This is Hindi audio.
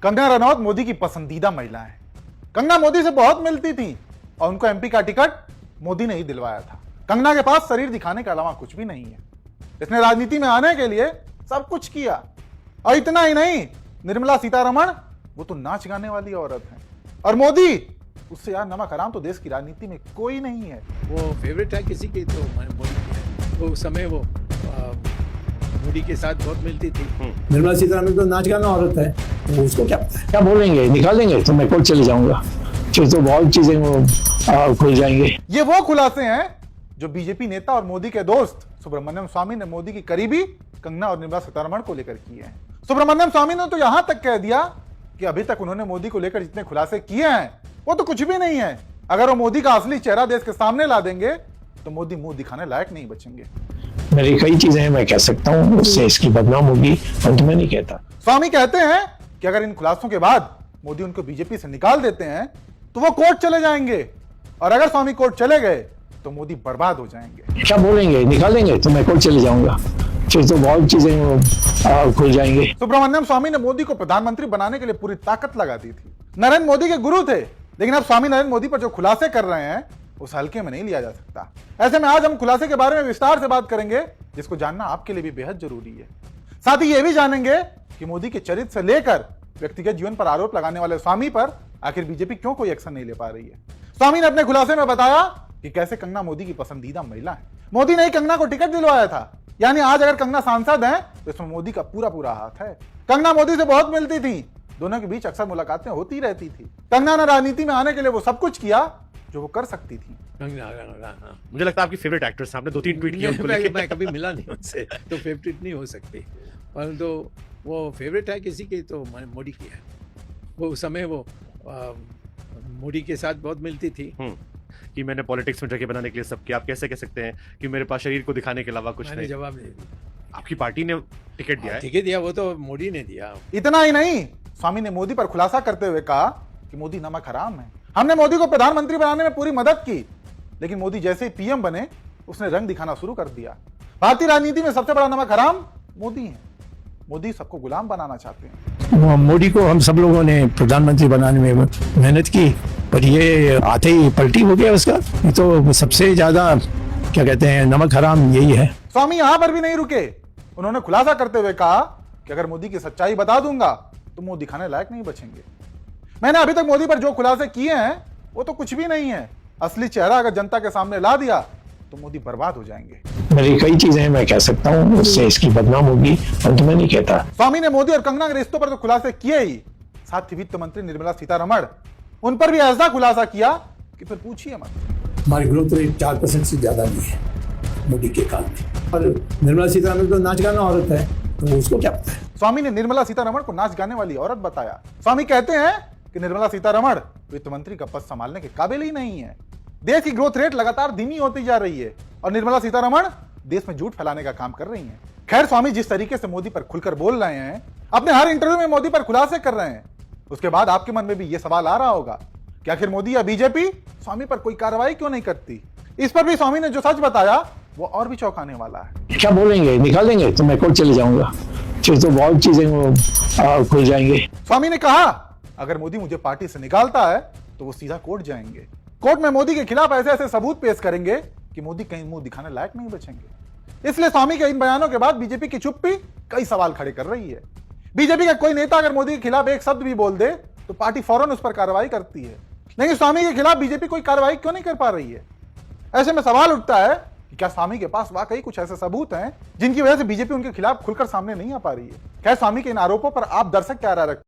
कंगना रनौत मोदी की पसंदीदा महिला है। कंगना मोदी से बहुत मिलती थी और उनको एमपी का टिकट मोदी ने ही दिलवाया था। कंगना के पास शरीर दिखाने के अलावा कुछ भी नहीं है। इसने राजनीति में आने के लिए सब कुछ किया। और इतना ही नहीं, निर्मला सीतारमण वो तो नाच गाने वाली औरत है। और मोदी, उससे यार नमक हराम तो देश की राजनीति में कोई नहीं है। वो फेवरेट है किसी की तो मोदी की है। वो समय वो मोदी के साथ बहुत मिलती थी। निर्मला सीतारमण तो नाच गाना औरत है, तो उसको क्या पता है? क्या बोलेंगे, निकालेंगे तो मैं कोर्ट चले जाऊंगा, फिर तो बहुत चीजें वो खुल जाएंगे। ये वो खुलासे हैं जो बीजेपी नेता और मोदी के दोस्त सुब्रमण्यम स्वामी ने मोदी की करीबी कंगना और निर्मला सीतारमण को लेकर किए हैं। सुब्रमण्यम स्वामी ने तो यहां तक कह दिया कि अभी तक उन्होंने मोदी को लेकर जितने खुलासे किए हैं वो तो कुछ भी नहीं है। अगर वो मोदी का असली चेहरा देश के सामने ला देंगे तो मोदी मुंह दिखाने लायक नहीं बचेंगे। मेरी कई चीजें मैं कह सकता हूँ, उससे इसकी बदनाम होगी, परंतु मैं नहीं कहता। स्वामी कहते हैं कि अगर इन खुलासों के बाद मोदी उनको बीजेपी से निकाल देते हैं तो वो कोर्ट चले जाएंगे, और अगर स्वामी कोर्ट चले गए तो मोदी बर्बाद हो जाएंगे। क्या बोलेंगे, निकालेंगे तो मैं कोर्ट चले जाऊंगा, फिर तो बहुत चीजें वो खुल जाएंगे। सुब्रमण्यम स्वामी ने मोदी को प्रधानमंत्री बनाने के लिए पूरी ताकत लगा दी थी। नरेंद्र मोदी के गुरु थे, लेकिन अब स्वामी नरेंद्र मोदी पर जो खुलासे कर रहे हैं उस हल्के में नहीं लिया जा सकता। ऐसे में आज हम खुलासे के बारे में विस्तार से बात करेंगे, जिसको जानना आपके लिए भी बेहद जरूरी है। साथ ही यह भी जानेंगे कि मोदी के चरित्र से लेकर व्यक्तिगत जीवन पर आरोप लगाने वाले स्वामी पर आखिर बीजेपी क्यों कोई एक्शन नहीं ले पा रही है। स्वामी ने अपने खुलासे में बताया कि कैसे कंगना मोदी की पसंदीदा महिला है। मोदी ने ही कंगना को टिकट दिलवाया था, यानी आज अगर कंगना सांसद है तो इसमें मोदी का पूरा पूरा हाथ है। कंगना मोदी से बहुत मिलती थी, दोनों के बीच अक्सर मुलाकातें होती रहती थी। कंगना ने राजनीति में आने के लिए वो सब कुछ किया जो वो कर सकती थी। मुझे लगता है आपकी फेवरेट एक्ट्रेस, आपने 2-3 ट्वीट किए उनको लेके। मैं कभी मिला नहीं उनसे, तो फेवरेट नहीं हो सकती, परंतु वो फेवरेट है किसी की तो मोदी की है। वो समय वो मोदी के साथ बहुत मिलती थी कि मैंने पॉलिटिक्स में जगह बनाने के लिए सब किया। आप कैसे कह सकते हैं कि मेरे पास शरीर को दिखाने के अलावा कुछ नहीं? जवाब नहीं दिया। आपकी पार्टी ने टिकट दिया है? टिकट दिया वो तो मोदी ने दिया। इतना ही नहीं, स्वामी ने मोदी पर खुलासा करते हुए कहा कि मोदी नमक हराम है। हमने मोदी को प्रधानमंत्री बनाने में पूरी मदद की, लेकिन मोदी जैसे ही पीएम बने उसने रंग दिखाना शुरू कर दिया। भारतीय राजनीति में सबसे बड़ा नमक हराम मोदी है। मोदी सबको गुलाम बनाना चाहते हैं। मोदी को हम सब लोगों ने प्रधानमंत्री बनाने में मेहनत की, पर ये आते ही पलटी हो गया उसका। ये तो सबसे ज्यादा क्या कहते हैं, नमक हराम यही है। स्वामी यहां पर भी नहीं रुके। उन्होंने खुलासा करते हुए कहा कि अगर मोदी की सच्चाई बता दूंगा तो मुंह दिखाने लायक नहीं बचेंगे। मैंने अभी तक मोदी पर जो खुलासे किए हैं वो तो कुछ भी नहीं है। असली चेहरा अगर जनता के सामने ला दिया तो मोदी बर्बाद हो जाएंगे। मेरी कई चीजें मैं कह सकता हूँ, उससे इसकी बदनाम होगी, परंतु मैं नहीं कहता। स्वामी ने मोदी और कंगना के रिश्तों पर तो खुलासे किए ही, साथ ही वित्त मंत्री निर्मला सीतारमण, उन पर भी ऐसा खुलासा किया कि फिर पूछिए मत। हमारी ग्रोथ रेट 4% से ज्यादा नहीं है मोदी के काल में। और निर्मला सीतारमण तो नाच गाना औरत है, तो उसको क्या पता है? स्वामी ने निर्मला सीतारमण को नाच गाने वाली औरत बताया। स्वामी कहते हैं कि निर्मला सीतारमण वित्त मंत्री का पद संभालने के काबिल ही नहीं है। देश की ग्रोथ रेट लगातार धीमी होती जा रही है और निर्मला सीतारमण देश में झूठ फैलाने का काम कर रही हैं। खैर, स्वामी जिस तरीके से मोदी पर खुलकर बोल रहे हैं, अपने हर इंटरव्यू में मोदी पर खुलासे कर रहे हैं, उसके बाद आपके मन में भी यह सवाल आ रहा होगा कि आखिर मोदी या बीजेपी स्वामी पर कोई कार्रवाई क्यों नहीं करती। इस पर भी स्वामी ने जो सच बताया वो और भी चौंकाने वाला है। क्या बोलेंगे, निकालेंगे तो मैं कोर्ट चले जाऊंगा, फिर तो बहुत चीजें वो खुल जाएंगे। स्वामी ने कहा अगर मोदी मुझे पार्टी से निकालता है तो वो सीधा कोर्ट जाएंगे। कोर्ट में मोदी के खिलाफ ऐसे ऐसे सबूत पेश करेंगे कि मोदी कहीं मुंह दिखाने लायक नहीं बचेंगे। इसलिए स्वामी के इन बयानों के बाद बीजेपी की चुप्पी कई सवाल खड़े कर रही है। बीजेपी का कोई नेता अगर मोदी के खिलाफ एक शब्द भी बोल दे तो पार्टी फौरन उस पर कार्रवाई करती है, लेकिन स्वामी के खिलाफ बीजेपी कोई कार्रवाई क्यों नहीं कर पा रही है। ऐसे में सवाल उठता है कि क्या स्वामी के पास वाकई कुछ ऐसे सबूत हैं जिनकी वजह से बीजेपी उनके खिलाफ खुलकर सामने नहीं आ पा रही है। खैर, स्वामी के इन आरोपों पर आप दर्शक क्या राय रखते हैं?